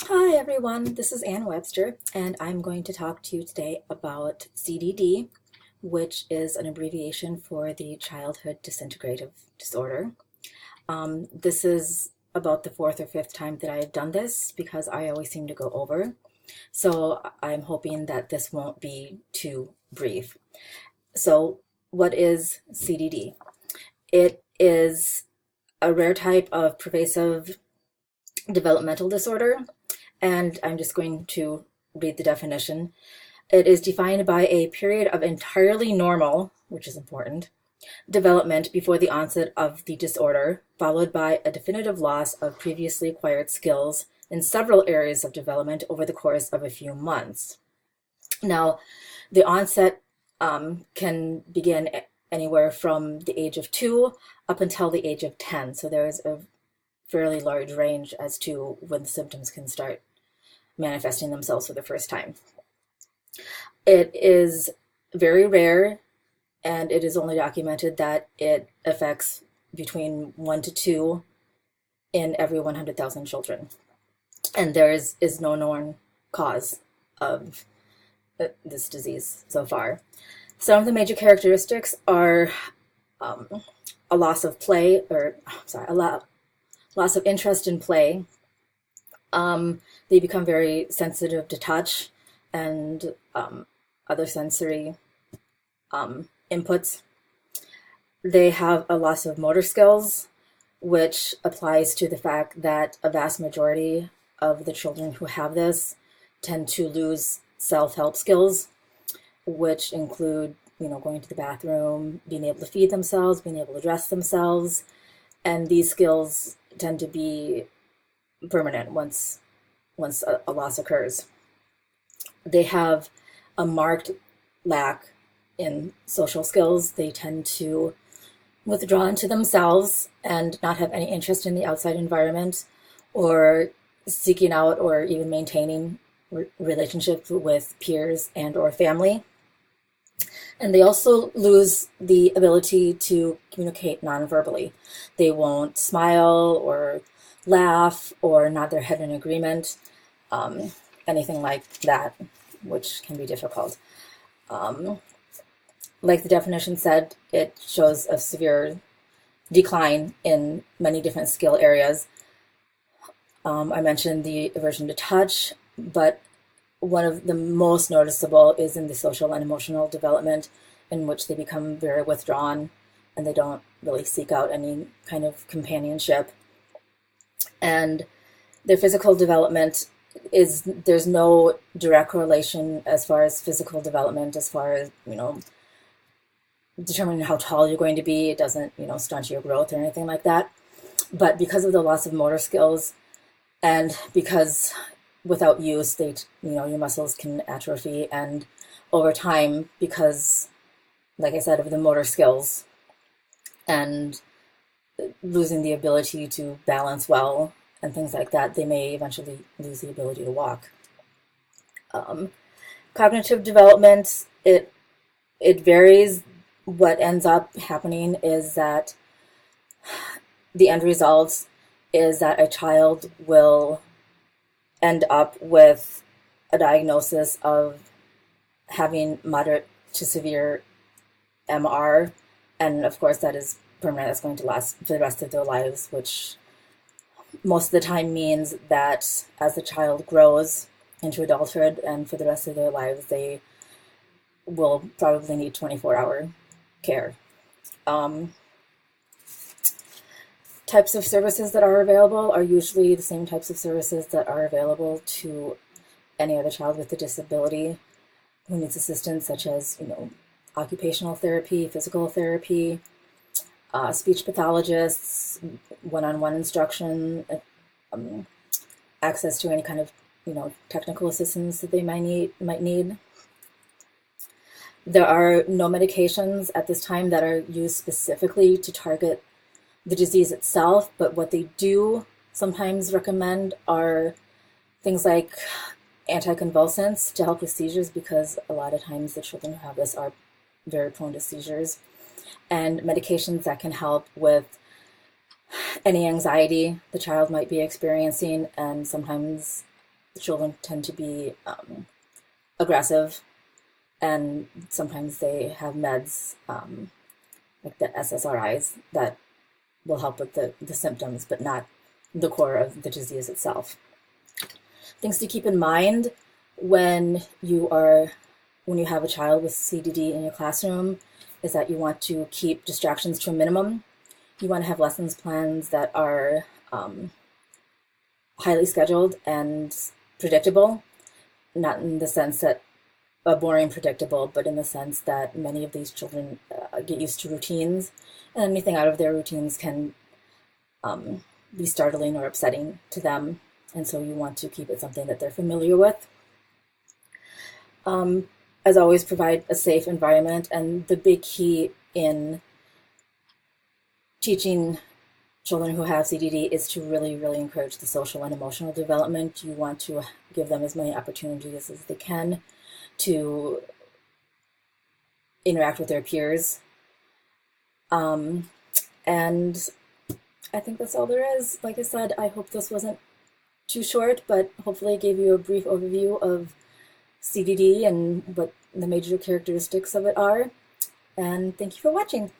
Hi everyone, this is Ann Webster, and I'm going to talk to you today about CDD, which is an abbreviation for the Childhood Disintegrative Disorder. This is about the fourth or fifth time that I've done this because I always seem to go over. So I'm hoping that this won't be too brief. So, what is CDD? It is a rare type of pervasive developmental disorder, and I'm just going to read the definition. It is defined by a period of entirely normal, which is important, development before the onset of the disorder, followed by a definitive loss of previously acquired skills in several areas of development over the course of a few months. Now, the onset can begin anywhere from the age of 2 up until the age of 10. So there is a fairly large range as to when the symptoms can start manifesting themselves for the first time. It is very rare, and it is only documented that it affects between 1 to 2 in every 100,000 children. And there is no known cause of this disease so far. Some of the major characteristics are a loss of play, or sorry, loss of interest in play. They become very sensitive to touch and other sensory inputs. They have a loss of motor skills, which applies to the fact that a vast majority of the children who have this tend to lose self-help skills, which include, going to the bathroom, being able to feed themselves, being able to dress themselves, and these skills tend to be permanent once a loss occurs. They have a marked lack in social skills. They tend to withdraw into themselves and not have any interest in the outside environment or seeking out or even maintaining relationships with peers and or family. And they also lose the ability to communicate non-verbally. They won't smile or laugh or nod their head in agreement, anything like that, which can be difficult. Like the definition said, it shows a severe decline in many different skill areas. I mentioned the aversion to touch, but one of the most noticeable is in the social and emotional development, in which they become very withdrawn and they don't really seek out any kind of companionship. And their physical development there's no direct correlation as far as physical development, as far as, determining how tall you're going to be. It doesn't, stunt your growth or anything like that. But because of the loss of motor skills, and because without use, your muscles can atrophy, and over time, because, like I said, of the motor skills and losing the ability to balance well and things like that, they may eventually lose the ability to walk. Cognitive development, it varies. What ends up happening is that the end result is that a child will end up with a diagnosis of having moderate to severe MR, and of course that is permanent. That's going to last for the rest of their lives, which most of the time means that as the child grows into adulthood and for the rest of their lives, they will probably need 24-hour care. Types of services that are available are usually the same types of services that are available to any other child with a disability who needs assistance, such as, occupational therapy, physical therapy, speech pathologists, one-on-one instruction, access to any kind of, technical assistance that they might need. There are no medications at this time that are used specifically to target the disease itself, but what they do sometimes recommend are things like anticonvulsants to help with seizures, because a lot of times the children who have this are very prone to seizures, and medications that can help with any anxiety the child might be experiencing, and sometimes the children tend to be aggressive, and sometimes they have meds like the SSRIs that will help with the symptoms, but not the core of the disease itself. Things to keep in mind when you have a child with CDD in your classroom is that you want to keep distractions to a minimum. You want to have lessons plans that are highly scheduled and predictable, not in the sense that boring predictable, but in the sense that many of these children get used to routines, and anything out of their routines can be startling or upsetting to them, and so you want to keep it something that they're familiar with. As always, provide a safe environment, and the big key in teaching children who have CDD is to really, really encourage the social and emotional development. You want to give them as many opportunities as they can to interact with their peers. And I think that's all there is. Like I said, I hope this wasn't too short, but hopefully I gave you a brief overview of CDD and what the major characteristics of it are. And thank you for watching.